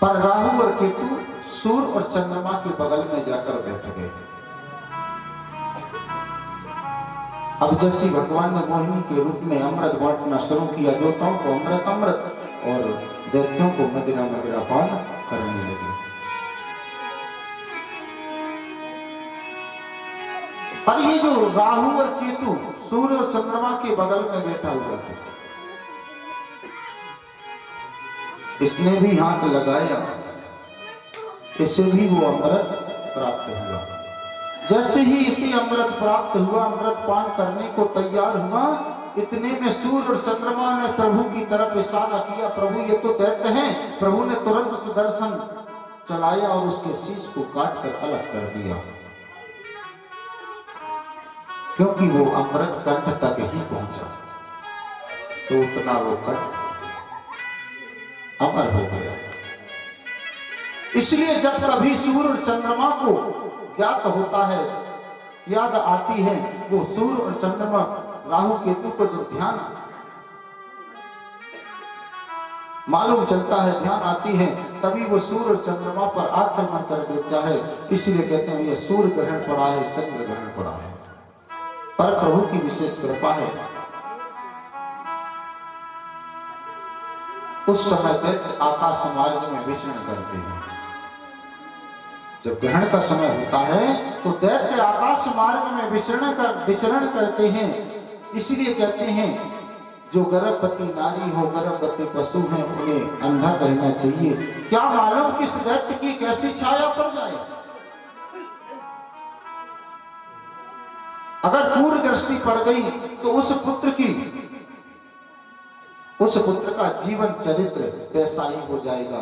पर राहु और केतु सूर्य और चंद्रमा के बगल में जाकर बैठ गए। अब जैसे भगवान ने मोहिनी के रूप में अमृत बांटना शुरू किया, देवताओं को अमृत अमृत और दैत्यों को मदिरा मदिरा पान करने लगे। पर ये जो राहु और केतु सूर्य और चंद्रमा के बगल में बैठा हुआ था, इसने भी हाथ लगाया, इसे भी वो अमृत प्राप्त हुआ। जैसे ही इसे अमृत प्राप्त हुआ, अमृत पान करने को तैयार हुआ, इतने में सूर्य और चंद्रमा ने प्रभु की तरफ इशारा किया, प्रभु ये तो दैत्य हैं। प्रभु ने तुरंत सुदर्शन चलाया और उसके शीश को काट कर अलग कर दिया, क्योंकि वो अमृत कंठ तक ही पहुंचा, तो उतना वो कंठ अमर हो गया। इसलिए जब कभी सूर्य और चंद्रमा को ज्ञात होता है, याद आती है, वो सूर्य और चंद्रमा राहु केतु को जब ध्यान मालूम चलता है, ध्यान आती है, तभी वो सूर्य और चंद्रमा पर आक्रमण कर देता है। इसलिए कहते हैं ये सूर्य ग्रहण पड़ा है, चंद्र ग्रहण पड़ा है, पर प्रभु की विशेष कृपा है। उस समय दैत्य आकाश मार्ग में विचरण करते हैं। जब ग्रहण का समय होता है तो दैत्य आकाश मार्ग में विचरण करते हैं। इसलिए कहते हैं जो गर्भवती नारी हो, गर्भवती पशु हैं, उन्हें अंधा रहना चाहिए। क्या मालूम किस दैत्य की कैसी छाया पड़ जाए। अगर पूर्ण दृष्टि पड़ गई तो उस पुत्र का जीवन चरित्र वैसा ही हो जाएगा,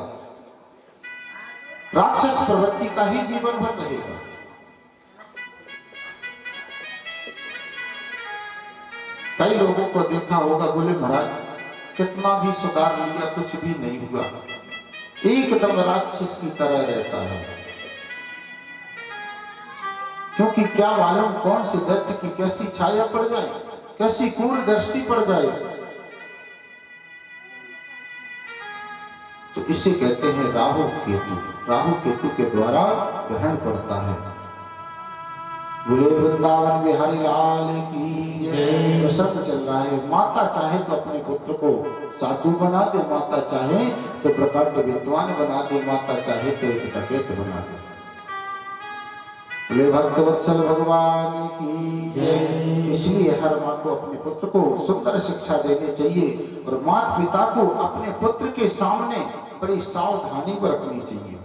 राक्षस प्रवृत्ति का ही जीवन भर रहेगा। कई लोगों को देखा होगा, बोले महाराज कितना भी सुधार लिया कुछ भी नहीं हुआ, एकदम राक्षस की तरह रहता है। क्योंकि क्या मालूम कौन से दैत्य की कैसी छाया पड़ जाए, कैसी क्रूर दृष्टि पड़ जाए। तो इसे कहते हैं राहु केतु। राहु केतु के द्वारा ग्रहण पड़ता है। बोले वृंदावन बिहारी लाल की जय। प्रसंग चल रहा है। माता चाहे तो अपने पुत्र को साधु बना दे, माता चाहे तो प्रकांड विद्वान बना दे, माता चाहे तो एक डकैत बना दे। बोले भक्तवत्सल भगवान की जय। इसलिए हर माँ को अपने पुत्र को सुंदर शिक्षा देनी चाहिए और माता पिता को अपने पुत्र के सामने बड़ी सावधानी बरतनी चाहिए,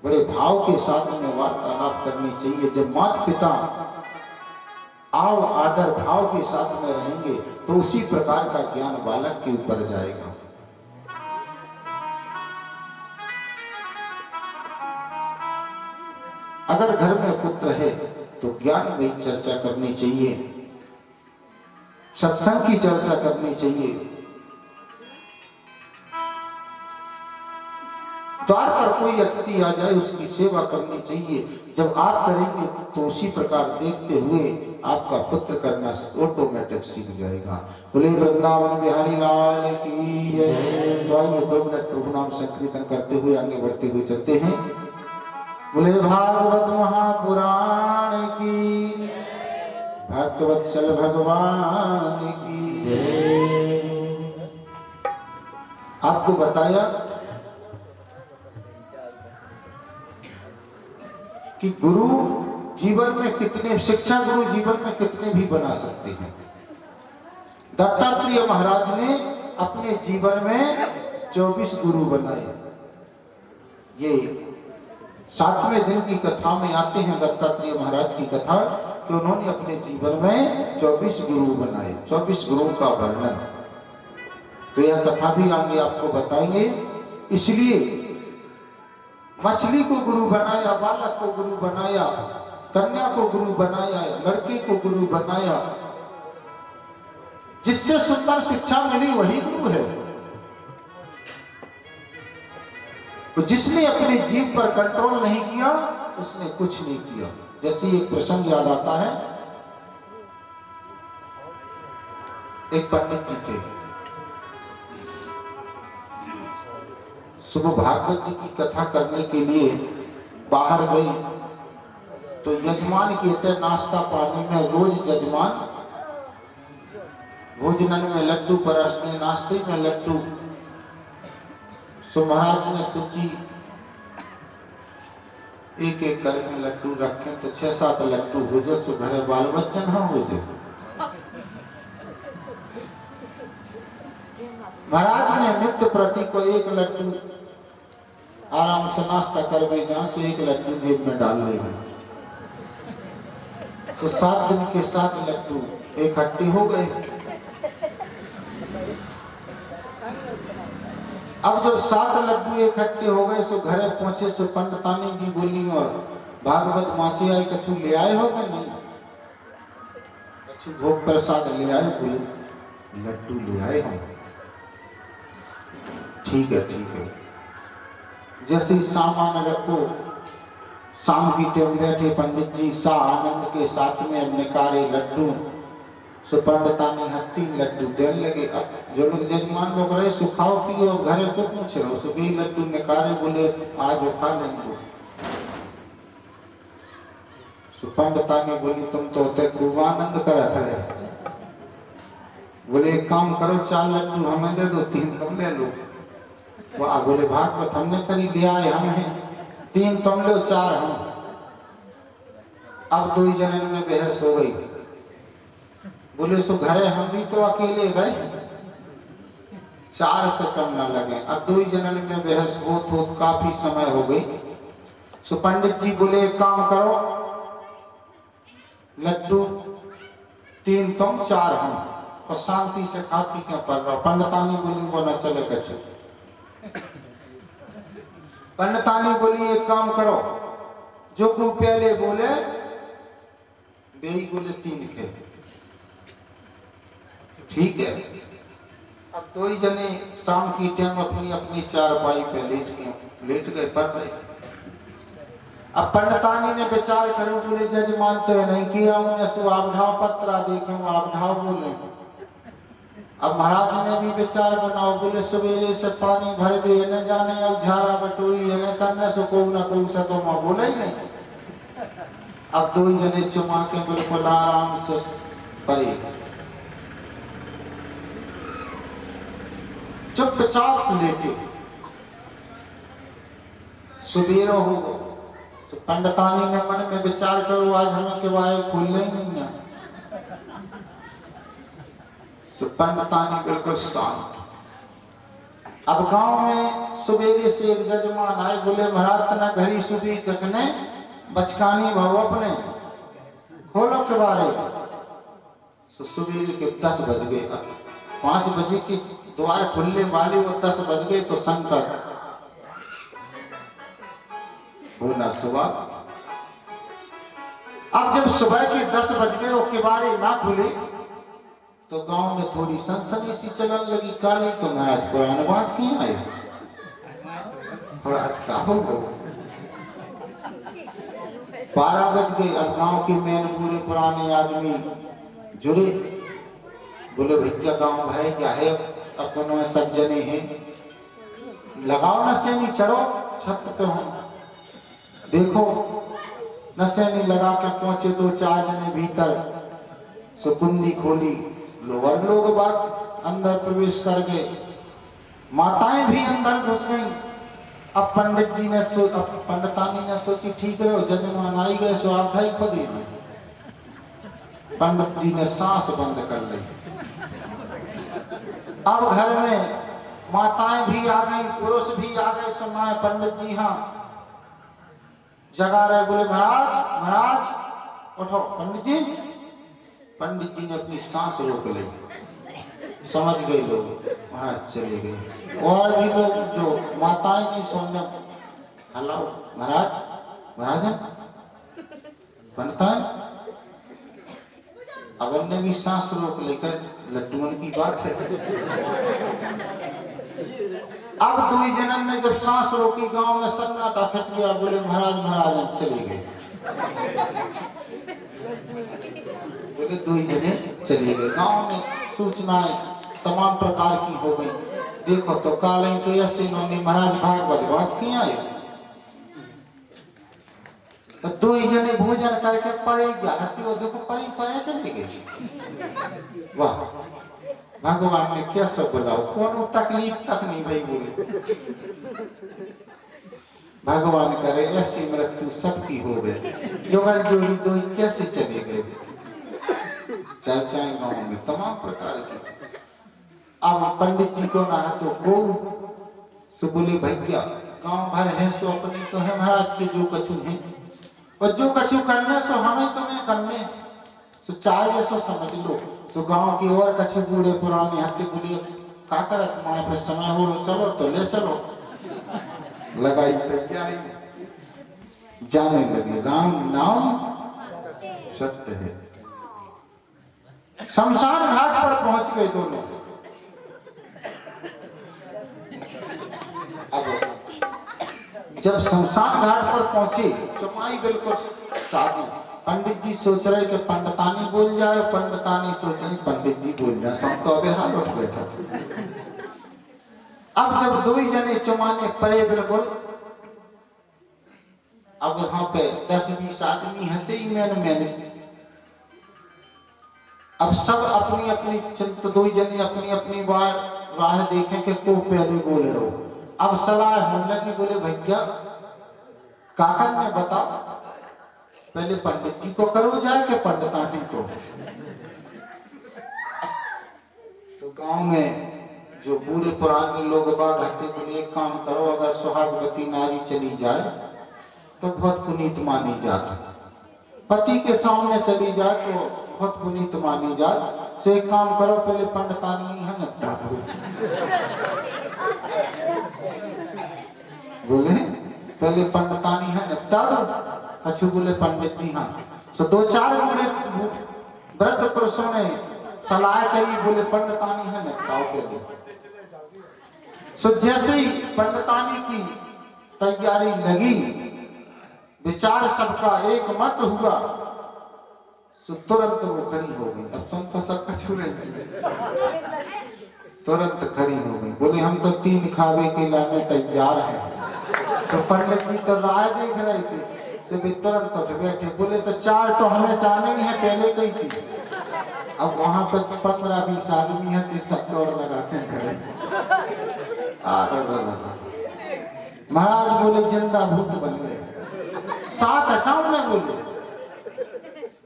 बड़े भाव के साथ में वार्तालाप करनी चाहिए। जब माता पिता आव आदर भाव के साथ में रहेंगे तो उसी प्रकार का ज्ञान बालक के ऊपर जाएगा। अगर घर में पुत्र है तो ज्ञान में चर्चा करनी चाहिए, सत्संग की चर्चा करनी चाहिए। द्वार पर कोई अतिथि आ जाए उसकी सेवा करनी चाहिए। जब आप करेंगे तो उसी प्रकार देखते हुए आपका पुत्र करना ऑटोमेटिक सीख जाएगा। बोले वृंदावन बिहारी लाल की जय। तो आइए 2 मिनट प्रभु नाम संकीर्तन करते हुए आगे बढ़ते हुए चलते हैं। बोले भागवत महापुराण की, भक्तवत्सल भगवान की जय। आपको बताया कि गुरु जीवन में कितने, शिक्षा गुरु जीवन में कितने भी बना सकते हैं। दत्तात्रेय महाराज ने अपने जीवन में 24 गुरु बनाए। ये 7वें दिन की कथा में आते हैं दत्तात्रेय महाराज की कथा कि उन्होंने अपने जीवन में 24 गुरु बनाए, 24 गुरुओं का वर्णन। तो यह कथा भी आगे आपको बताएंगे। इसलिए मछली को गुरु बनाया, बालक को गुरु बनाया, कन्या को गुरु बनाया, लड़के को गुरु बनाया। जिससे सुंदर शिक्षा मिली वही गुरु है। तो जिसने अपने जीव पर कंट्रोल नहीं किया उसने कुछ नहीं किया। जैसे एक प्रसंग याद आता है, एक पंडित जी थे, सुबह भागवत जी की कथा करने के लिए बाहर गई तो यजमान कहते नाश्ता पानी में रोज यजमान भोजनन में लड्डू परसते, नाश्ते में लड्डू। सो महाराज ने सोची एक एक करके लड्डू रखे तो 6-7 लड्डू हो जाए, सो घरे बाल बच्चन हाँ हो जाए। महाराज ने नित्य प्रति को एक लड्डू आराम से नाश्ता करवे जहां से एक लड्डू जेब में डाल ले। तो 7 दिन के 7 लड्डू इकट्ठे हो गए। अब जब 7 लड्डू इकट्ठे हो गए सो घरे पहुंचे सो पंडितानी जी बोली और भागवत माची आई कछु ले आए हो कि नहीं? कछु भोग प्रसाद ले आए? बोले लड्डू ले आए हम। ठीक है ठीक है। जैसे ही सामान रखो, शाम की टाइम बैठे पंडित जी सा आनंद के साथ में निकारे लड्डू। सो पंडितानी 3 लड्डू देने लगे। अब जो लोग जजमान लोग रहे सो खाओ पियो, घरे को पूछ रहे हो सो भी लड्डू निकारे, बोले आज वो खा लेंगे। सो पंडितानी बोली तुम तो होते खूब आनंद करत रहे, बोले एक काम करो 4 लड्डू हमें दे दो, 3 तुम ले लो। वाह, बोले भागवत हमने करी ले आए हम हैं, 3 तुम लो 4 हम। अब 2 जनन में बहस हो गई। बोले सो घरे हम भी तो अकेले रहे, 4 से कम न लगे। अब 2 जनन में बहस हो काफी समय हो गई। सो पंडित जी बोले एक काम करो लड्डू 3 तुम 4 हम, और शांति से खा पी के पड़ रहा। पंडितानी बोली वो न चले कछु। पंडितानी बोली एक काम करो जो को पहले बोले बेई बोले 3 खे। ठीक है। अब 2 जने शाम की टाइम अपनी अपनी चारपाई पे लेट गए पढ़ रहे। अब पंडितानी ने विचार करो, बोले जजमान तो नहीं किया उन्हें सो आवढ़ाव पत्रा देखे आवढ़ाव बोले। अब महाराज ने भी विचार बनाओ, बोले सवेरे से पानी भर भी न जाने, अब झारा बटोरी न करने से को न को से तो मां बोला ही नहीं। अब 2 जने चुमा के बिल्कुल आराम से परे चुपचाप लेटे। सुबेरा हो तो पंडितानी ने मन में विचार करो आज हमें के बारे खोलने ही नहीं है। तो पंडितानी बिल्कुल शांत। अब गांव में सुबेरे से एक जजमान आए, बोले महाराज तना घड़ी सुबह देखने बचकानी भाव अपने खोलो के बारे। तो सुबेरे के 10 बज गए। अब 5 बजे के द्वार खुलने वाले वो 10 बज गए तो संकट होना सुबह। अब जब सुबह के 10 बज गए वो किबारे ना खुले तो गांव में थोड़ी सनसनी सी चलन लगी। काली तो महाराज पुराने बाज क्यों आए और आज का हो 12 बज गए। अब गांव के मेन पूरे पुराने आदमी जुड़े, बोले भैया गांव भरे क्या है, अपनों सब जने हैं, लगाओ नशेनी, चढ़ो छत पे हो देखो। नशेनी लगा के पहुंचे 2-4 जने भीतर। सो कुंडी खोली, लोअर लोग बात अंदर प्रवेश कर गए, माताएं भी अंदर घुस गईं। अब पंडित जी ने पंडितानी ने सोची ठीक रहो जजमान आई गए सो आप भाई खुद ही। पंडित जी ने सांस बंद कर ली। अब घर में माताएं भी आ गई, पुरुष भी आ गए। सुनाए पंडित जी हाँ जगा रहे, बोले महाराज महाराज उठो। पंडित जी ने अपनी सांस रोक ली। समझ गए लोग, महाराज चले गए। और भी लोग जो माताएं की सुनने, हेलो महाराज महाराज बनता अब उनने भी सांस रोक लेकर लड्डुओं की बात है। अब 2 जनन ने जब सांस रोकी गांव में सन्नाटा खच गया। बोले महाराज महाराज चले गए। बोले 2 जने चले गए। गांव में सूचनाएं तमाम प्रकार की हो गई। देखो तो काले तो ऐसे इन्होंने महाराज भागवत वाच के आए तो दो ही जने भोजन करके परे जाती हो, देखो परे परे चली गई। वाह, भगवान ने क्या सब बोला, कौन तकलीफ तक नहीं भाई बोले। भगवान करे ऐसी मृत्यु सबकी हो गई, जोगल जोड़ी दो कैसे चले गए। चर्चाएं गाँव में तमाम प्रकार की। अब पंडित जी को ना तो गौ सो बोले भैया गांव भर है सो अपने तो है महाराज के जो कछु है, और जो कछु करने सो हमें तुम्हें करने सो चाहे सो समझ लो। सो गांव की और कछु बूढ़े पुराने हत्ते बोले का करत माए पे समय हो चलो तो ले चलो। लगाई तैयारी, जाने लगे राम नाम सत्य है। शमशान घाट पर पहुंच गए दोनों। अब जब शमशान घाट पर पहुंचे, चमाई बिल्कुल शादी। पंडित जी सोच रहे कि पंडितानी बोल जाए, पंडितानी सोच रही पंडित जी बोल जाए, सब तो अबे हाल उठ बैठा। अब जब दो ही जने चमाने परे बिल्कुल, अब वहां पे 10-20 आदमी हते ही मैंने अब सब अपनी अपनी चिंता, दो ही जने अपनी अपनी बार राह देखें कि को पहले बोल रहे हो। अब सलाह होने लगी, बोले भैया काका ने बता पहले पंडित जी को करो जाए कि पंडितानी को। तो गांव में जो बूढ़े पुराने लोग बाग हते बोले एक काम करो, अगर सुहागवती नारी चली जाए तो बहुत पुनीत मानी जाती, पति के सामने चली जाए तो बहुत पुनीत मानी जाती। तो एक काम करो पहले पंडितानी है निपटा दो। बोले पहले पंडितानी है निपटा दो। कछु बोले पंडित जी हाँ। तो 2-4 बूढ़े वृद्ध पुरुषों ने सलाह करी, बोले पंडितानी है निपटाओ पहले। सो जैसे ही पंडितानी की तैयारी लगी, विचार सबका एक मत हुआ, सो तुरंत वो खड़ी हो गई। अब सुन तो सब कछु नहीं, तुरंत खड़ी हो गई। बोले हम तो 3 खावे के लाने तैयार हैं। तो पंडित जी तो राह देख रहे थे, सो भी तुरंत उठ बैठे। बोले तो 4 तो हमें चाहने ही है, पहले कही थी। अब वहां पर 15-20 आदमी है, तो सब दौड़ लगाते खड़े। महाराज बोले जिंदा भूत बन गए। 7 अचाऊ में बोले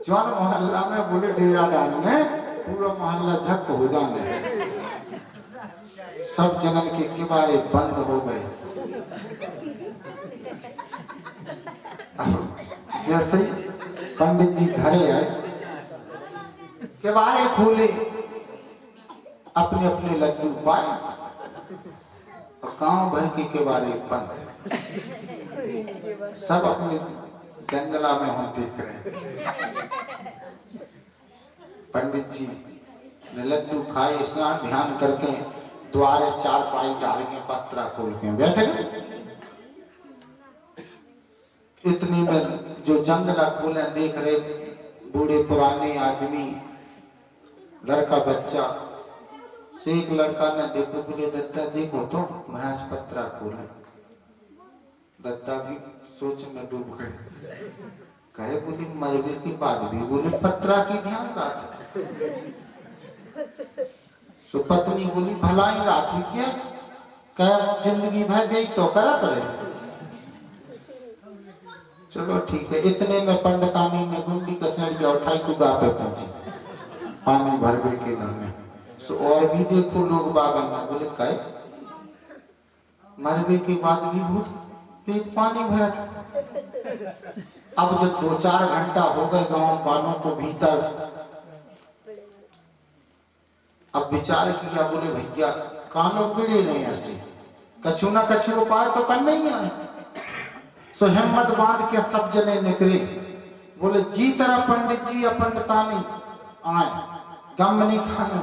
जौन मोहल्ला में बोले डेरा डालने, पूरा मोहल्ला झक हो जाने, सब जनन के किबारे बंद हो गए। जैसे ही पंडित जी घरे आए, किबारे खोले, अपने अपने लड्डू पाए, और गांव भर के किबारे बंद। सब अपने जंगला में हम देख रहे हैं। पंडित जी ने लड्डू खाए, स्नान ध्यान करके द्वारे 4 पाई डाल के पत्रा खोल के बैठ गए। इतने में जो जंगला खोले देख रहे बूढ़े पुराने आदमी, लड़का बच्चा से एक लड़का ने देखो, बोले दत्ता देखो तो महाराज पत्रा खोले। दत्ता भी सोच में डूब गए। कहे बोले मरने के बाद भी बोले पत्रा की ध्यान रात। सो पत्नी बोली भलाई रात हुई क्या, कह जिंदगी भर गई तो करत रहे। चलो ठीक है। इतने में पंडितानी में गुंडी कसर गया, उठाई को गा पे पहुंची, पानी भर गए के नामे। सो और भी देखो लोग बागल में बोले कहे मरने के बाद भी भूत प्रेत पानी भरत। अब जब 2-4 घंटा हो गए गांव वालों को भीतर, अब विचार किया, बोले भैया कानों बिड़े नहीं ऐसे, कछु ना कछु उपाय तो करना ही है। सो हिम्मत बांध के सब जने निकले। बोले जी तरह पंडित जी या पंडितानी आए, गम नहीं खाने।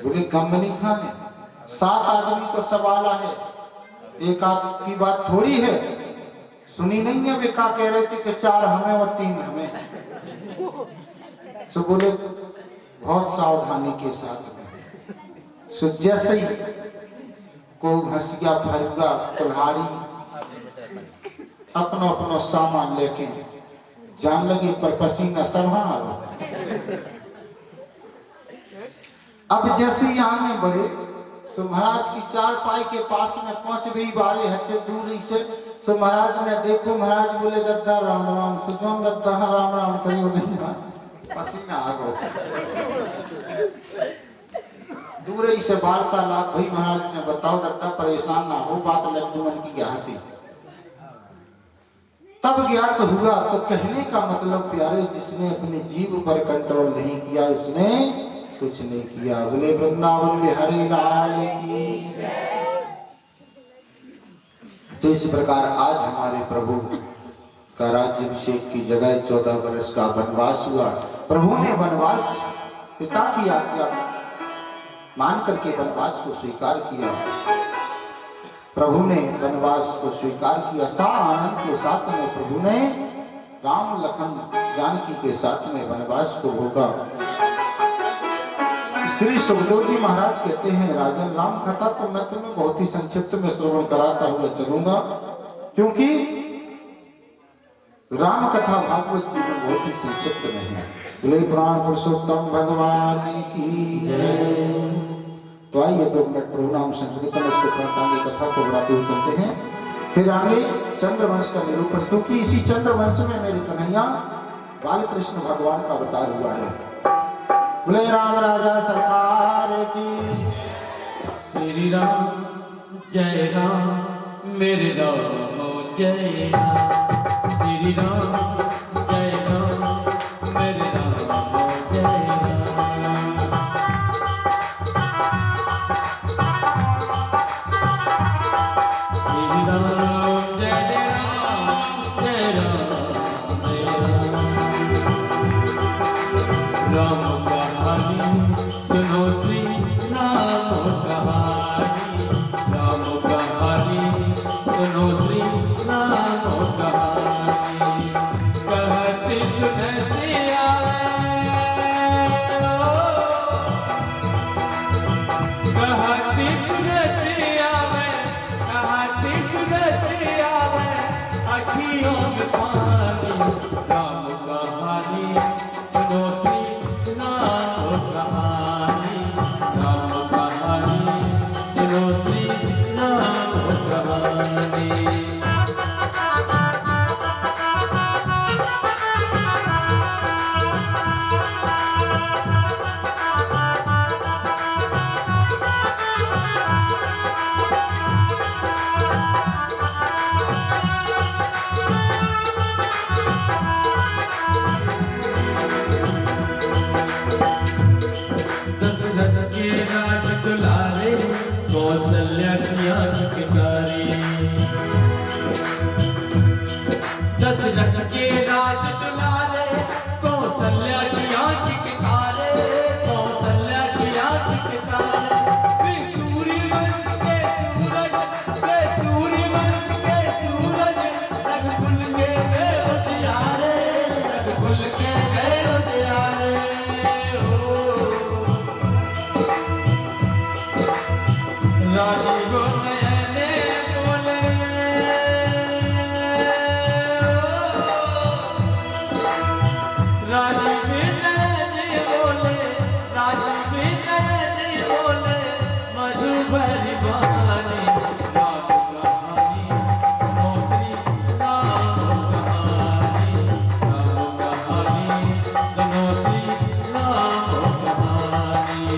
बोले गम नहीं खाने। 7 आदमी को सवाल है, एक आदमी की बात थोड़ी है, सुनी नहीं है। वे क्या कह रहे थे कि 4 हमें और 3 हमें। सो बोले बहुत सावधानी के साथ में। सो जैसे ही को हंसिया फरुआ कुल्हाड़ी अपनो अपनो सामान लेके जान लगे, पर पसीना संभाल। अब जैसे ही आगे बढ़े तो महाराज की चारपाई के पास में पहुंच गई, बारे हटे दूरी से। तो महाराज ने देखो, महाराज बोले गद्दा राम राम, सुजोन गद्दा राम राम करियो नहीं, पसीना आ गया। दूर ही से वार्तालाप भाई, महाराज ने बताओ गद्दा परेशान ना हो, बात लड्डू मन की क्या थी। तब ज्ञात तो हुआ, तो कहने का मतलब प्यारे, जिसने अपने जीव पर कंट्रोल नहीं किया उसने कुछ नहीं किया। बोले वृंदावन बिहारी लाल की। तो इस प्रकार आज हमारे प्रभु का राज्याभिषेक की जगह 14 वर्ष का वनवास हुआ। प्रभु ने वनवास पिता की आज्ञा मान करके वनवास को स्वीकार किया। प्रभु ने वनवास को स्वीकार किया। सा आनंद के साथ में प्रभु ने राम लखन जानकी के साथ में वनवास को भोगा। श्री सुखदेव जी महाराज कहते हैं, राजन राम कथा तो मैं तुम्हें बहुत ही संक्षिप्त में श्रवण कराता हुआ चलूंगा, क्योंकि राम कथा भागवत जी में बहुत ही संक्षिप्त में है। बोले प्राण पुरुषोत्तम भगवान की जय। तो आइए 2 मिनट प्रभु नाम संकीर्तन, उसके प्रांत आगे कथा को बढ़ाते हुए चलते हैं। फिर आगे चंद्रवंश का निरूपण, क्योंकि इसी चंद्रवंश में मेरे कन्हैया बालकृष्ण भगवान का अवतार हुआ है। बोले राम राजा सरकार की। श्री राम जय राम, मेरे राम जय राम। श्री राम जय राम, मेरे राम जय राम। श्री राम जय राम, जय राम जय राम। राम सुनो श्री राम कहानी, राम कहानी सुनो श्री राम कहानी। कहती सुनती आवे, कहती सुनती आवे, कहती सुनती आवे, अखियों में पानी। राम कहानी सुनो श्री राम कहानी, राम कहानी सुनो श्री राम कहानी। कौशल्या की आँख कारी, दशरथ के राज दुलारे, कौशल्या की आँख कारी, कौशल्या की आँख कारी। सूर्यवंश के सूरज, के सूर्यवंश के सूरज, रघुकुल के देव उजियारे, रघुकुल के देव उजियारे। राजीव नयने बोले, राजीव नयने बोले, राजीव नयने बोले, मधुबरी वाणी। राम कहानी सुनो श्री राम कहानी, राम कहानी सुनो श्री राम कहानी।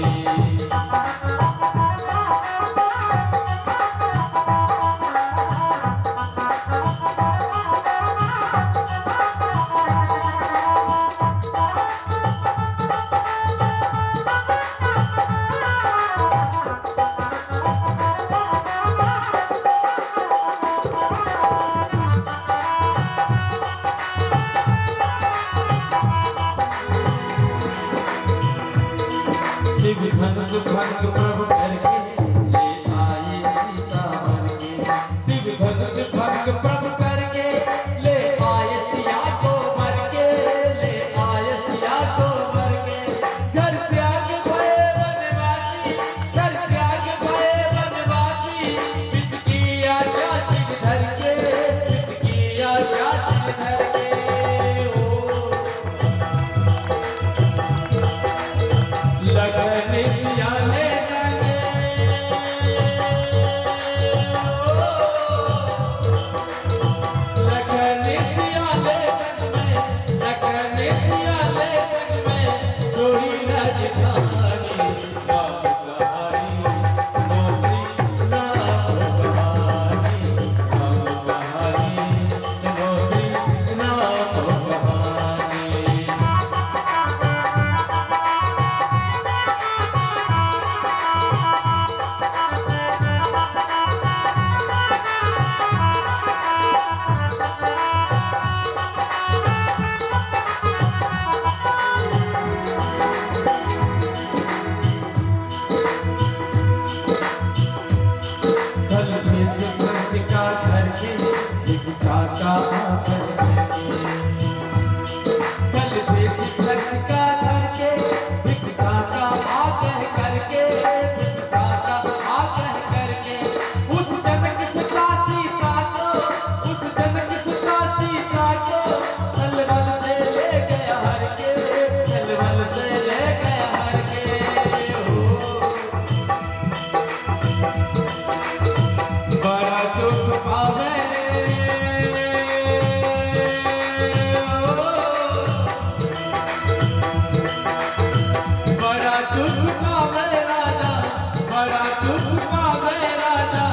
दुख पावे राजा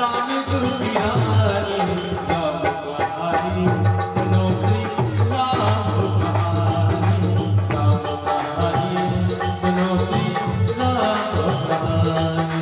राम दुखियारी राम कहानी सुनो श्री राम कहानी राम कहानी सुनो श्री राम कहानी।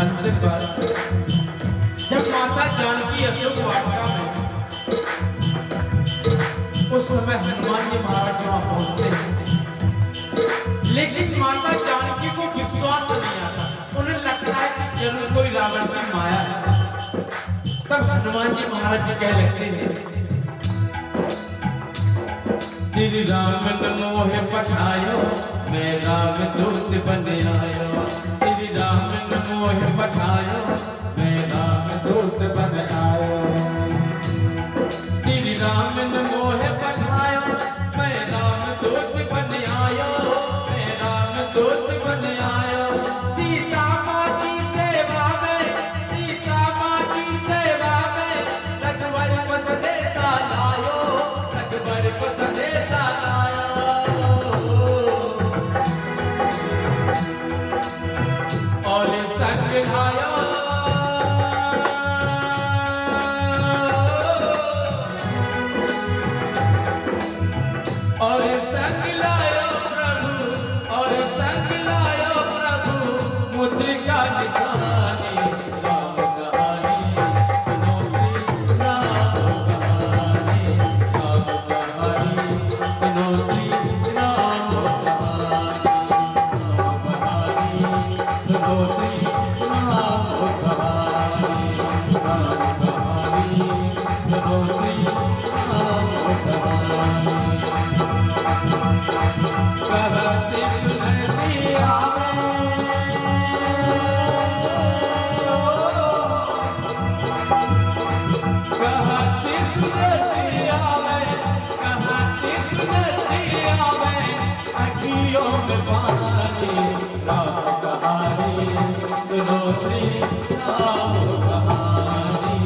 अंतिम बात, जब माता जानकी अशोक वाटिका में उस समय हनुमान जी महाराज वहां पहुंचते हैं, लेकिन माता जानकी को विश्वास नहीं आता। उन्हें लगता है कि जरूर कोई रावण की माया है। तब हनुमान जी महाराज जी कह लगते हैं, श्री राम न मोहे पठायो मैं राम दूत बन आयो। श्री राम न मोहे पठायो मैं राम दूत बन आयो। श्री राम न मोहे पठायो मैं राम दूत बन आयो। मैं राम दूत बन आयो। सीता माँ की सेवा में, सीता माँ की सेवा में रघुवर को संदेशा लायो। रघुवर को संदेशा लायो और संग लायो। और संग लायो प्रभु, और संग लायो प्रभु मुद्रिका निशानी राम कहानी सुनो श्री राम कहानी। राम कहानी सुनो श्री राम कहानी। सुनो श्री राम कहानी। राम कहानी सुनो श्री राम कहानी। कहती सुनती आवे, कहती सुनती आवे, कहती सुनती आवे अखियों में पानी राम कहानी सुनो श्री राम कहानी।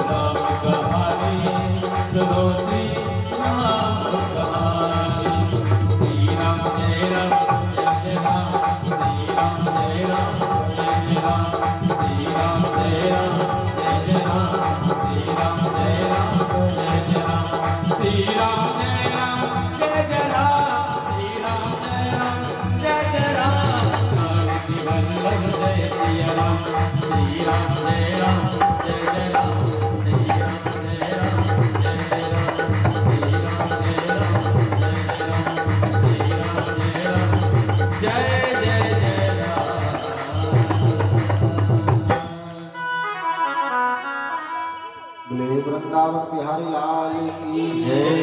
राम कहानी सुनो श्री राम कहानी। श्री राम जय राम जय राम। श्री राम जय राम जय राम। श्री राम जय राम जय राम। श्री राम जय राम जय राम। श्री राम जय राम जय राम। श्री राम जय राम जय राम। जीवन लग जय सिया राम। श्री राम जय राम जय राम। श्री राम जय राम जय राम। श्री राम जय राम जय राम। श्री राम जय राम जय जय राम। बोले वृंदावन बिहारी लाल की जय।